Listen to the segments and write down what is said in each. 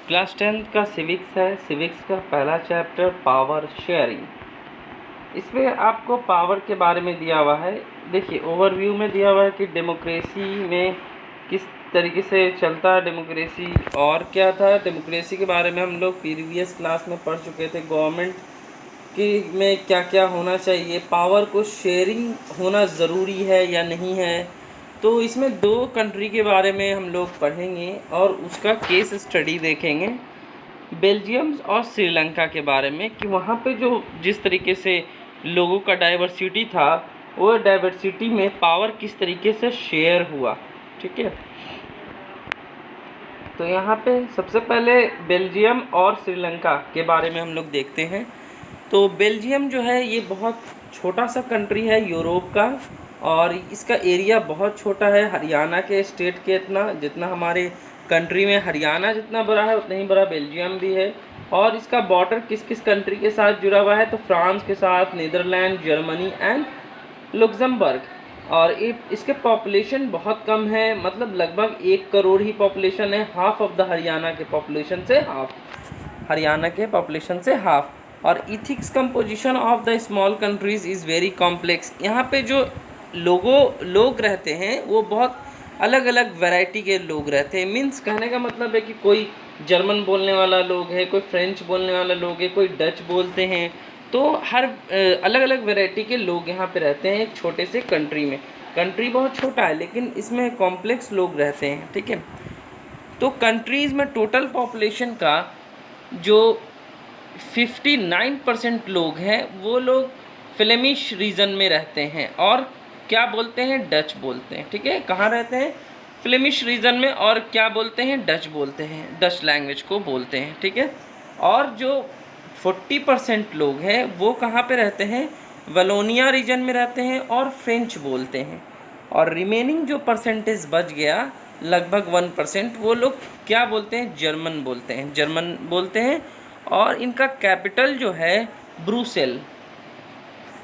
Class 10th का civics है। Civics का पहला चैप्टर पावर शेयरिंग। इसमें आपको पावर के बारे में दिया हुआ है। देखिए ओवरव्यू में दिया हुआ है कि डेमोक्रेसी में किस तरीके से चलता है डेमोक्रेसी, और क्या था डेमोक्रेसी के बारे में हम लोग प्रीवियस क्लास में पढ़ चुके थे। गवर्नमेंट की में क्या क्या होना चाहिए, पावर को शेयरिंग होना ज़रूरी है या नहीं है। तो इसमें दो कंट्री के बारे में हम लोग पढ़ेंगे और उसका केस स्टडी देखेंगे, बेल्जियम और श्रीलंका के बारे में, कि वहाँ पे जो जिस तरीके से लोगों का डाइवर्सिटी था, वो डाइवर्सिटी में पावर किस तरीके से शेयर हुआ। ठीक है, तो यहाँ पे सबसे पहले बेल्जियम और श्रीलंका के बारे में हम लोग देखते हैं। तो बेल्जियम जो है ये बहुत छोटा सा कंट्री है यूरोप का, और इसका एरिया बहुत छोटा है, हरियाणा के स्टेट के इतना जितना हमारे कंट्री में हरियाणा जितना बड़ा है उतना ही बड़ा बेल्जियम भी है। और इसका बॉर्डर किस किस कंट्री के साथ जुड़ा हुआ है, तो फ्रांस के साथ, नीदरलैंड, जर्मनी एंड लुक्समबर्ग। और इसके पॉपुलेशन बहुत कम है, मतलब लगभग 1 करोड़ ही पॉपुलेशन है, हाफ ऑफ द हरियाणा के पॉपुलेशन से हाफ, हरियाणा के पॉपुलेशन से हाफ। और ethics composition of the small countries is very complex. यहाँ पे जो लोग रहते हैं वो बहुत अलग अलग वैरायटी के लोग रहते हैं। मीन्स कहने का मतलब है कि कोई जर्मन बोलने वाला लोग है, कोई फ्रेंच बोलने वाला लोग है, कोई डच बोलते हैं। तो हर अलग अलग वैरायटी के लोग यहाँ पे रहते हैं एक छोटे से कंट्री में। कंट्री बहुत छोटा है लेकिन इसमें कॉम्प्लेक्स लोग रहते हैं। ठीक है, तो कंट्रीज़ में टोटल पॉपुलेशन का जो 59% लोग हैं वो लोग फ्लेमिश रीजन में रहते हैं और क्या बोलते हैं, डच बोलते हैं। ठीक है, कहाँ रहते हैं, फ्लेमिश रीजन में, और क्या बोलते हैं, डच बोलते हैं, डच लैंग्वेज को बोलते हैं। ठीक है, और जो 40% लोग हैं वो कहाँ पे रहते हैं, वलोनिया रीजन में रहते हैं और फ्रेंच बोलते हैं। और रिमेनिंग जो परसेंटेज बच गया लगभग 1%, वो लोग क्या बोलते हैं, जर्मन बोलते हैं, जर्मन बोलते हैं। और इनका कैपिटल जो है ब्रुसेल।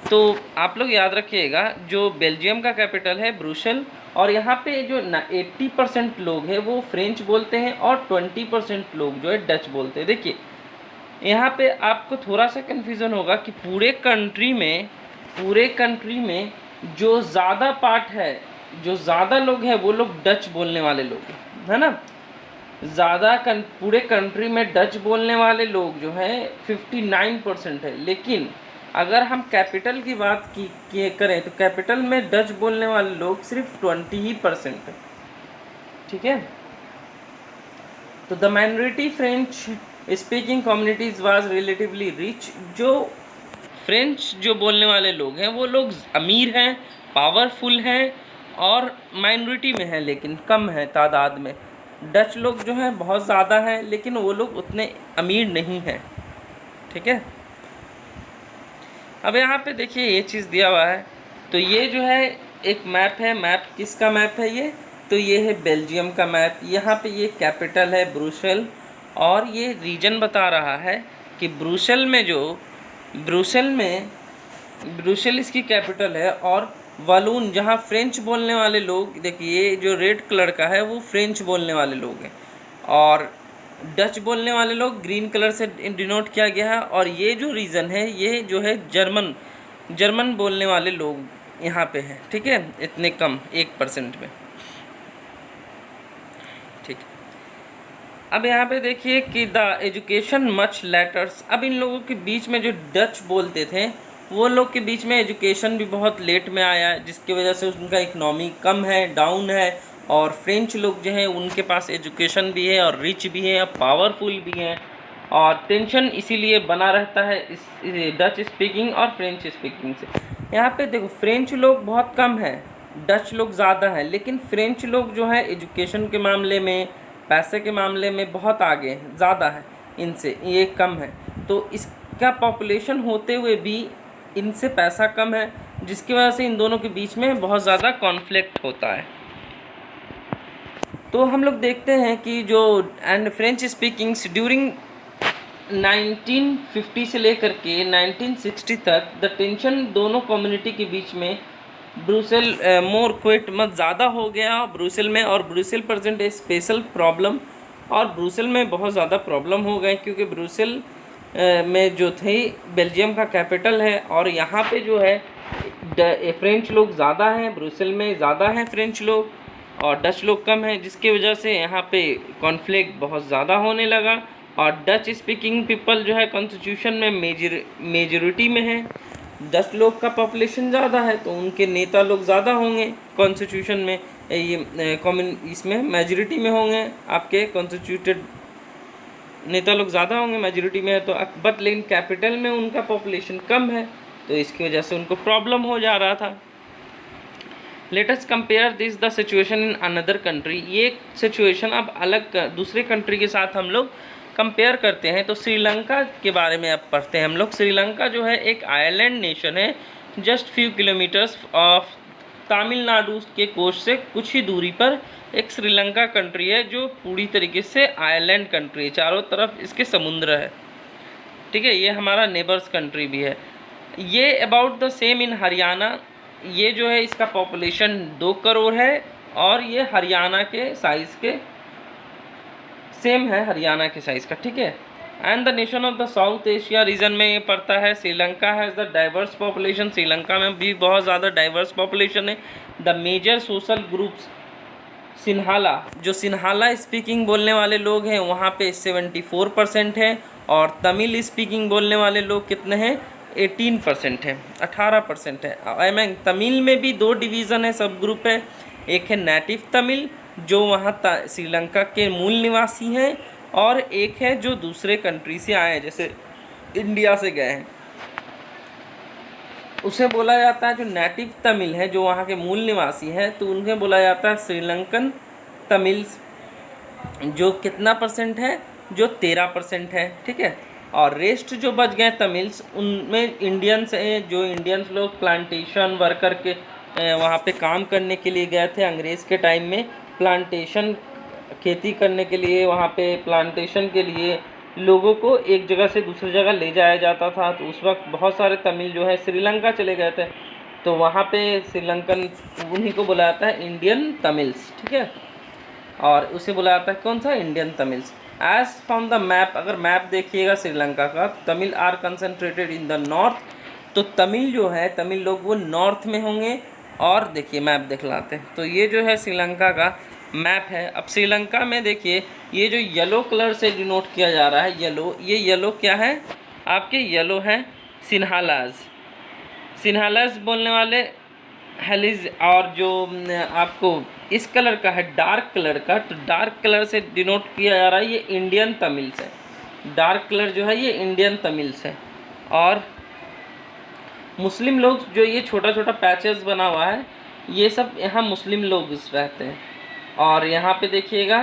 तो आप लोग याद रखिएगा जो बेल्जियम का कैपिटल है ब्रुसेल। और यहाँ पे जो 80% लोग हैं वो फ्रेंच बोलते हैं और 20% लोग जो है डच बोलते हैं। देखिए यहाँ पे आपको थोड़ा सा कन्फ्यूज़न होगा कि पूरे कंट्री में जो ज़्यादा पार्ट है, जो ज़्यादा लोग हैं वो लोग डच बोलने वाले लोग हैं, है ना। पूरे कंट्री में डच बोलने वाले लोग जो हैं 59% है। लेकिन अगर हम कैपिटल की बात करें तो कैपिटल में डच बोलने वाले लोग सिर्फ 20% है। ठीक है, तो the minority French speaking communities was relatively rich. जो फ्रेंच जो बोलने वाले लोग हैं वो लोग अमीर हैं, पावरफुल हैं और माइनॉरिटी में हैं लेकिन कम है तादाद में। डच लोग जो हैं बहुत ज़्यादा हैं लेकिन वो लोग उतने अमीर नहीं हैं। ठीक है, अब यहाँ पे देखिए ये चीज़ दिया हुआ है। तो ये जो है एक मैप है, मैप किसका मैप है ये, तो ये है बेल्जियम का मैप। यहाँ पे ये कैपिटल है ब्रुसेल और ये रीजन बता रहा है कि ब्रुसेल इसकी कैपिटल है। और वालून जहाँ फ्रेंच बोलने वाले लोग, देखिए ये जो रेड कलर का है वो फ्रेंच बोलने वाले लोग हैं और डच बोलने वाले लोग ग्रीन कलर से डिनोट किया गया है। और ये जो रीजन है ये जो है जर्मन बोलने वाले लोग यहाँ पे हैं। ठीक है, इतने कम 1% में। ठीक है, अब यहाँ पे देखिए कि द एजुकेशन मच लेटर्स। अब इन लोगों के बीच में जो डच बोलते थे वो लोग के बीच में एजुकेशन भी बहुत लेट में आया, जिसकी वजह से उनका इकनॉमी कम है, डाउन है। और फ्रेंच लोग जो हैं उनके पास एजुकेशन भी है और रिच भी है, पावरफुल भी हैं। और टेंशन इसीलिए बना रहता है इस डच स्पीकिंग और फ्रेंच स्पीकिंग से। यहाँ पे देखो फ्रेंच लोग बहुत कम हैं, डच लोग ज़्यादा हैं, लेकिन फ्रेंच लोग जो है एजुकेशन के मामले में, पैसे के मामले में बहुत आगे हैं, ज़्यादा है इनसे, ये कम है। तो इसका पॉपुलेशन होते हुए भी इनसे पैसा कम है, जिसकी वजह से इन दोनों के बीच में बहुत ज़्यादा कॉन्फ्लिक्ट होता है। तो हम लोग देखते हैं कि जो एंड फ्रेंच स्पीकिंग्स ड्यूरिंग 1950 से लेकर के 1960 तक द टेंशन दोनों कम्युनिटी के बीच में ब्रुसेल मोर क्विट मत ज़्यादा हो गया ब्रुसेल में। और ब्रुसेल प्रेजेंट ए स्पेशल प्रॉब्लम और ब्रुसेल में बहुत ज़्यादा प्रॉब्लम हो गए, क्योंकि ब्रुसेल में जो थी बेल्जियम का कैपिटल है, और यहाँ पे जो है फ्रेंच लोग ज़्यादा हैं, ब्रुसेल में ज़्यादा हैं फ्रेंच लोग और डच लोग कम हैं, जिसकी वजह से यहाँ पे कॉन्फ्लिक्ट बहुत ज़्यादा होने लगा। और डच स्पीकिंग पीपल जो है कॉन्स्टिट्यूशन में मेजॉरिटी में है। डच लोग का पॉपुलेशन ज़्यादा है तो उनके नेता लोग ज़्यादा होंगे कॉन्स्टिट्यूशन में, ये कॉमन इसमें मेजॉरिटी में होंगे, आपके कॉन्स्टिट्यूटेड नेता लोग ज़्यादा होंगे, मेजॉरिटी में है तो। बट लेकिन कैपिटल में उनका पॉपुलेशन कम है, तो इसकी वजह से उनको प्रॉब्लम हो जा रहा था। Let us compare this the situation in another country. ये सिचुएशन अब अलग दूसरे कंट्री के साथ हम लोग कंपेयर करते हैं। तो श्रीलंका के बारे में अब पढ़ते हैं हम लोग। श्रीलंका जो है एक आइलैंड नेशन है, just few kilometres of Tamil Nadu के कोस्ट से कुछ ही दूरी पर एक श्रीलंका कंट्री है, जो पूरी तरीके से आइलैंड कंट्री है, चारों तरफ इसके समुद्र है, ठीक है। ये हमारा नेबर्स कंट्री भी है। ये about the same in Haryana. ये जो है इसका पॉपुलेशन 2 करोड़ है और ये हरियाणा के साइज़ के सेम है, हरियाणा के साइज़ का, ठीक है। And the nation of the South Asia region में ये पड़ता है। Sri Lanka has the diverse population. Sri Lanka में भी बहुत ज़्यादा डाइवर्स पॉपुलेशन है। The major social groups Sinhala, जो सिन्हाला स्पीकिंग बोलने वाले लोग हैं वहाँ पे 74% है, और तमिल स्पीकिंग बोलने वाले लोग कितने हैं, 18% है, 18% है। आई मीन तमिल में भी 2 डिवीज़न है, सब ग्रुप है। एक है नेटिव तमिल जो वहाँ श्रीलंका के मूल निवासी हैं, और एक है जो दूसरे कंट्री से आए हैं, जैसे इंडिया से गए हैं, उसे बोला जाता है जो नेटिव तमिल है, जो वहाँ के मूल निवासी हैं, तो उन्हें बोला जाता है श्रीलंकन तमिल्स, जो कितना % है, जो 13% है, ठीक है। और रेस्ट जो बच गए तमिल्स, उनमें इंडियंस हैं, जो इंडियंस लोग प्लांटेशन वर्कर के वहाँ पे काम करने के लिए गए थे अंग्रेज़ के टाइम में, प्लांटेशन खेती करने के लिए, वहाँ पे प्लांटेशन के लिए लोगों को एक जगह से दूसरी जगह ले जाया जाता था। तो उस वक्त बहुत सारे तमिल जो है श्रीलंका चले गए थे, तो वहाँ पे श्रीलंकन उन्हीं को बुलाया जाता है इंडियन तमिल्स, ठीक है। और उसे बुलाया जाता है कौन सा, Indian Tamils. As from the map, अगर मैप देखिएगा श्रीलंका का, Tamil are concentrated in the north. तो तमिल जो है, तमिल लोग वो नॉर्थ में होंगे। और देखिए मैप दिखलाते हैं, तो ये जो है श्रीलंका का मैप है। अब श्रीलंका में देखिए ये जो येलो कलर से डिनोट किया जा रहा है, येलो, ये येलो क्या है आपके, येलो है सिन्हालाज। सिन्हालाज बोलने वाले हेलिज, और जो आपको इस कलर का है डार्क कलर का, तो डार्क कलर से डिनोट किया जा रहा है, ये इंडियन तमिल्स है। डार्क कलर जो है ये इंडियन तमिल्स है। और मुस्लिम लोग जो ये छोटा छोटा पैचेस बना हुआ है, ये सब यहाँ मुस्लिम लोग रहते हैं। और यहाँ पे देखिएगा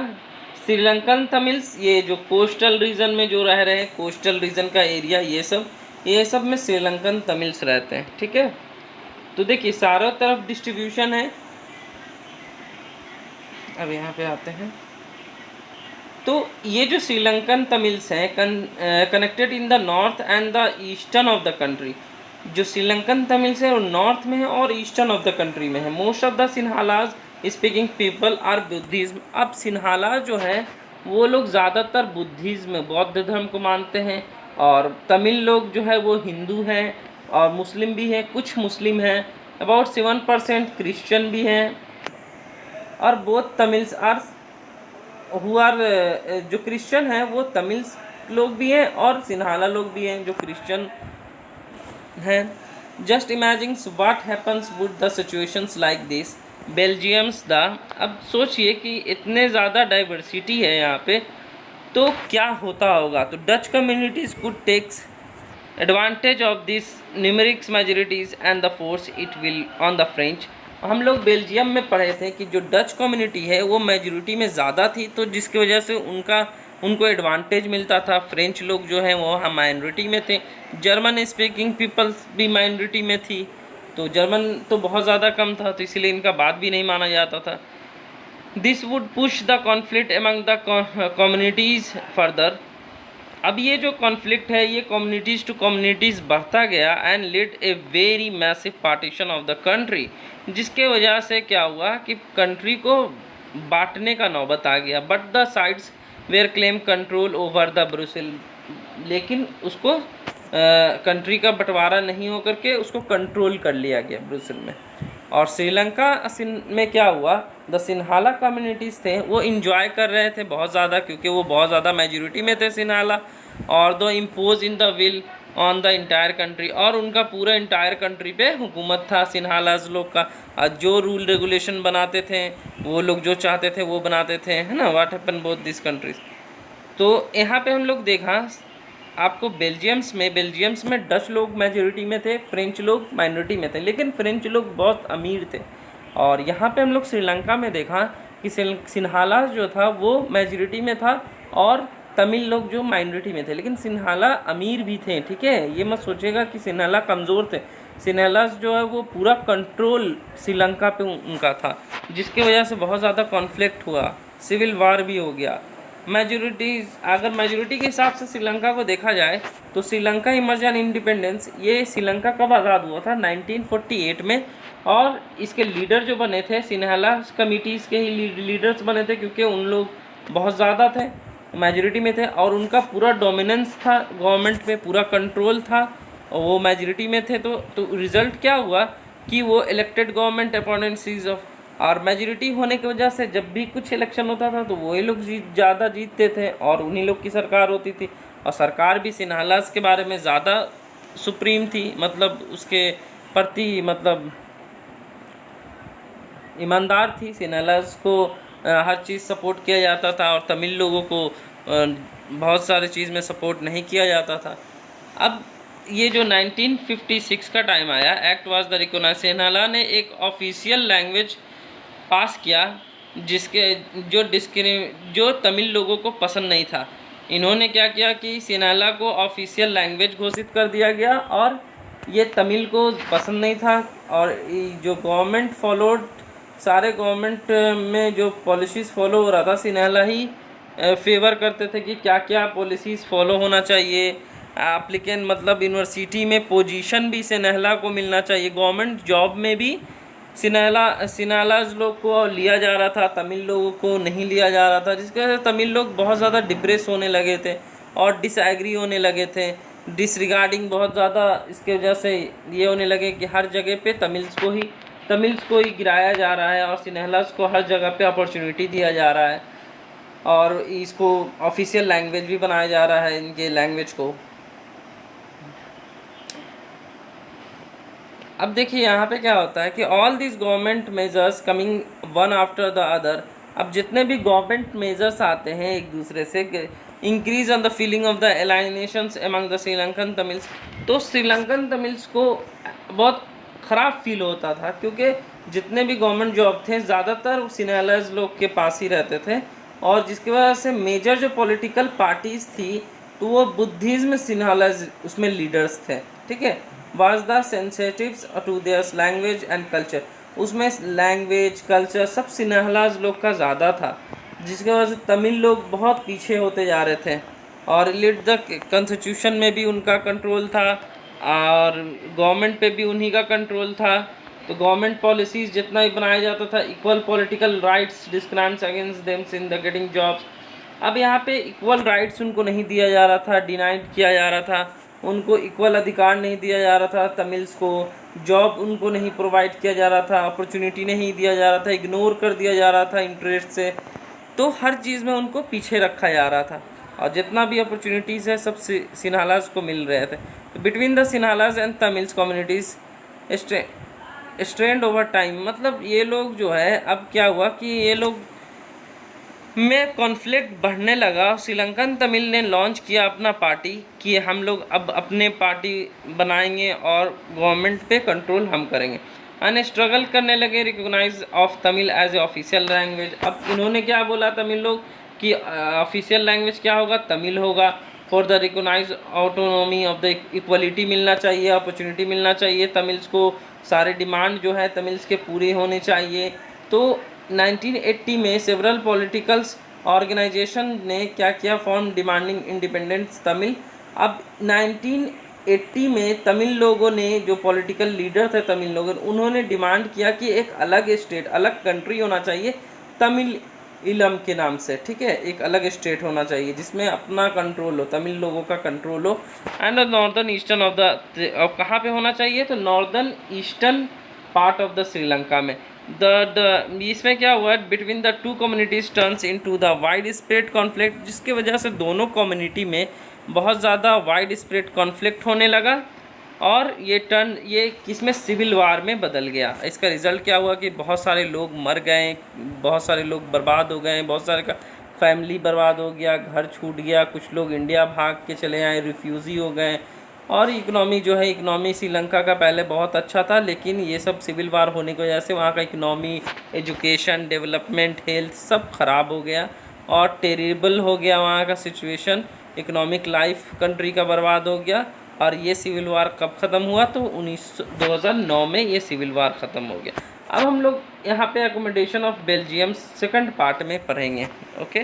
श्रीलंकन तमिल्स, ये जो कोस्टल रीजन में जो रह रहे हैं, कोस्टल रीजन का एरिया, ये सब में श्रीलंकन तमिल्स रहते हैं, ठीक है। तो देखिए चारों तरफ डिस्ट्रीब्यूशन है। अब यहाँ पे आते हैं, तो ये जो श्रीलंकन तमिल्स हैं connected in the north and the eastern of the country. जो श्रीलंकन तमिल्स है वो नॉर्थ में है और ईस्टर्न ऑफ द कंट्री में है। Most of the Sinhalas speaking people are Buddhism. अब सिन्हाला जो है वो लोग ज़्यादातर बुद्धिज्म, बौद्ध धर्म को मानते हैं, और तमिल लोग जो है वो हिंदू हैं, और मुस्लिम भी हैं, कुछ मुस्लिम हैं, अबाउट 7% क्रिश्चियन भी हैं। और बोथ तमिल्स आर जो क्रिश्चियन हैं वो तमिल्स लोग भी हैं और सिन्हाला लोग भी हैं जो क्रिश्चियन हैं। Just imagine what happens would the situations like this Belgiums the. अब सोचिए कि इतने ज़्यादा डाइवर्सिटी है यहाँ पे, तो क्या होता होगा। तो Dutch communities could takes advantage of this numerics majorities and the force it will on the French. हम लोग बेल्जियम में पढ़े थे कि जो डच कम्युनिटी है वो मेजॉरिटी में ज़्यादा थी, तो जिसकी वजह से उनको एडवांटेज मिलता था। फ्रेंच लोग जो हैं वो हम माइनॉरिटी में थे। जर्मन स्पीकिंग पीपल्स भी माइनॉरिटी में थी, तो जर्मन तो बहुत ज़्यादा कम था, तो इसलिए इनका बात भी नहीं माना जाता था। This would push the conflict among the communities further. अब ये जो कॉन्फ्लिक्ट है ये कम्युनिटीज़ टू कम्युनिटीज़ बढ़ता गया and led a very massive partition of the country, जिसके वजह से क्या हुआ कि कंट्री को बांटने का नौबत आ गया। But the sides were claim control over the Brussels, लेकिन उसको कंट्री का बंटवारा नहीं हो करके उसको कंट्रोल कर लिया गया ब्रुसेल में। और श्रीलंका में क्या हुआ, द सिन्हाला कम्युनिटीज़ थे वो इंजॉय कर रहे थे बहुत ज़्यादा, क्योंकि वो बहुत ज़्यादा मेजोरिटी में थे सिन्हाला, और दो impose in the will on the entire country, और उनका पूरा इंटायर कंट्री पे हुकूमत था सिन्हालाज लोग का। जो रूल रेगुलेशन बनाते थे वो लोग जो चाहते थे वो बनाते थे, है ना। What happen both this countries. तो यहाँ पे हम लोग देखा आपको बेल्जियम्स में डच लोग मेजोरिटी में थे, फ्रेंच लोग माइनॉरिटी में थे, लेकिन फ्रेंच लोग बहुत अमीर थे। और यहाँ पे हम लोग श्रीलंका में देखा कि सिन्हाला जो था वो मेजोरिटी में था और तमिल लोग जो माइनॉरिटी में थे, लेकिन सिन्हाला अमीर भी थे, ठीक है। ये मत सोचेगा कि सिन्हाला कमज़ोर थे। सिन्हाला जो है वो पूरा कंट्रोल श्रीलंका पे उनका था, जिसकी वजह से बहुत ज़्यादा कॉन्फ्लिक्ट हुआ, सिविल वार भी हो गया। अगर मेजोरिटी के हिसाब से श्रीलंका को देखा जाए तो श्रीलंका इमर्जन इंडिपेंडेंस, ये श्रीलंका कब आज़ाद हुआ था, 1948 में। और इसके लीडर जो बने थे सिन्हाला कमिटीज़ के ही लीडर्स बने थे, क्योंकि उन लोग बहुत ज़्यादा थे, मेजोरिटी में थे, और उनका पूरा डोमिनेंस था गवर्नमेंट पे, पूरा कंट्रोल था, और वो मेजोरिटी में थे। तो रिज़ल्ट क्या हुआ कि वो elected government appointed cease off, और मेजोरिटी होने की वजह से जब भी कुछ इलेक्शन होता था तो वही लोग ज़्यादा जीतते थे और उन्हीं लोग की सरकार होती थी। और सरकार भी सिन्हालास के बारे में ज़्यादा सुप्रीम थी, मतलब उसके प्रति मतलब ईमानदार थी। सिन्हालास को हर चीज़ सपोर्ट किया जाता था और तमिल लोगों को बहुत सारे चीज़ में सपोर्ट नहीं किया जाता था। अब ये जो 1956 का टाइम आया, act was the recognise, Sinhala ने एक ऑफिशियल लैंग्वेज पास किया जिसके जो तमिल लोगों को पसंद नहीं था। इन्होंने क्या किया कि सिन्हाला को ऑफिशियल लैंग्वेज घोषित कर दिया गया, और ये तमिल को पसंद नहीं था। और जो गवर्नमेंट फॉलोड, सारे गवर्नमेंट में जो पॉलिसीज़ फॉलो हो रहा था सिन्हाला ही फेवर करते थे कि क्या क्या पॉलिसीज़ फॉलो होना चाहिए। एप्लीकेंट मतलब यूनिवर्सिटी में पोजीशन भी सिन्हाला को मिलना चाहिए, गवर्नमेंट जॉब में भी सिन्हालाज लोग को लिया जा रहा था, तमिल लोगों को नहीं लिया जा रहा था, जिसकी वजह से तमिल लोग बहुत ज़्यादा डिप्रेस होने लगे थे और डिसएग्री होने लगे थे, डिसरिगार्डिंग बहुत ज़्यादा। इसके वजह से ये होने लगे कि हर जगह पे तमिल्स को ही गिराया जा रहा है और सिन्हालाज को हर जगह पे अपॉर्चुनिटी दिया जा रहा है, और इसको ऑफिशियल लैंग्वेज भी बनाया जा रहा है इनके लैंग्वेज को। अब देखिए यहाँ पे क्या होता है कि all this government measures coming one after the other, अब जितने भी गवर्नमेंट मेजर्स आते हैं एक दूसरे से, increase on the feeling of the alienations among the Sri Lankan Tamils, तो श्रीलंकन तमिल्स को बहुत ख़राब फील होता था, क्योंकि जितने भी गवर्नमेंट जॉब थे ज़्यादातर सिन्हालाज लोग के पास ही रहते थे, और जिसकी वजह से मेजर जो पॉलिटिकल पार्टीज़ थी तो वो बुद्धिज़्म सिन्हालाज उसमें लीडर्स थे, ठीक है। Was the sensitives to their language and culture, उसमें लैंग्वेज कल्चर सब सिन्हालाज लोग का ज़्यादा था, जिसकी वजह से तमिल लोग बहुत पीछे होते जा रहे थे। और लिट द कॉन्स्टिट्यूशन में भी उनका कंट्रोल था और गवर्नमेंट पे भी उन्हीं का कंट्रोल था। तो गवर्नमेंट पॉलिसीज़ जितना भी बनाया जाता था, equal political rights, discriminates against thems in the getting jobs. अब यहाँ पे इक्वल राइट्स उनको नहीं दिया जा रहा था, डिनाइड किया जा रहा था, उनको इक्वल अधिकार नहीं दिया जा रहा था, तमिल्स को जॉब उनको नहीं प्रोवाइड किया जा रहा था, अपॉर्चुनिटी नहीं दिया जा रहा था, इग्नोर कर दिया जा रहा था इंटरेस्ट से। तो हर चीज़ में उनको पीछे रखा जा रहा था, और जितना भी अपॉर्चुनिटीज़ है सब सिन्हालाज को मिल रहे थे। तो between the Sinhalas and Tamils communities strained over time, मतलब ये लोग जो है, अब क्या हुआ कि ये लोग में कॉन्फ्लिक्ट बढ़ने लगा। श्रीलंकन तमिल ने लॉन्च किया अपना पार्टी कि हम लोग अब अपने पार्टी बनाएंगे और गवर्नमेंट पे कंट्रोल हम करेंगे, एंड स्ट्रगल करने लगे recognise of Tamil as a official language. अब इन्होंने क्या बोला तमिल लोग कि ऑफिशियल लैंग्वेज क्या होगा, तमिल होगा। For the recognise autonomy of the equality मिलना चाहिए, अपॉर्चुनिटी मिलना चाहिए, तमिल्स को सारे डिमांड जो है तमिल्स के पूरे होने चाहिए। तो 1980 में सेवरल पॉलिटिकल्स ऑर्गेनाइजेशन ने क्या किया, फॉर्म डिमांडिंग इंडिपेंडेंस तमिल। अब 1980 में तमिल लोगों ने, जो पॉलिटिकल लीडर थे तमिल लोगों, उन्होंने डिमांड किया कि एक अलग स्टेट, अलग कंट्री होना चाहिए तमिल इलम के नाम से, ठीक है। एक अलग स्टेट होना चाहिए जिसमें अपना कंट्रोल हो, तमिल लोगों का कंट्रोल हो। And northern eastern of the, अब कहाँ पे होना चाहिए, तो northern eastern part of the Sri Lanka में। द इसमें क्या हुआ, between the two communities turns into the wide spread conflict, जिसकी वजह से दोनों कम्युनिटी में बहुत ज़्यादा वाइड स्प्रेड कॉन्फ्लिक्ट होने लगा और ये किसमें, सिविल वार में बदल गया। इसका रिज़ल्ट क्या हुआ कि बहुत सारे लोग मर गए, बहुत सारे लोग बर्बाद हो गए, बहुत सारे का फैमिली बर्बाद हो गया, घर छूट गया, कुछ लोग इंडिया भाग के चले आए, रिफ्यूज़ी हो गए। और इकनॉमी जो है, इकनॉमी श्रीलंका का पहले बहुत अच्छा था, लेकिन ये सब सिविल वार होने की वजह से वहाँ का इकनॉमी, एजुकेशन, डेवलपमेंट, हेल्थ सब ख़राब हो गया और टेरिबल हो गया वहाँ का सिचुएशन। इकोनॉमिक लाइफ कंट्री का बर्बाद हो गया। और ये सिविल वार कब ख़त्म हुआ, तो 2009 में ये सिविल वार ख़त्म हो गया। अब हम लोग यहाँ पे accommodation of Belgium second part में पढ़ेंगे। ओके।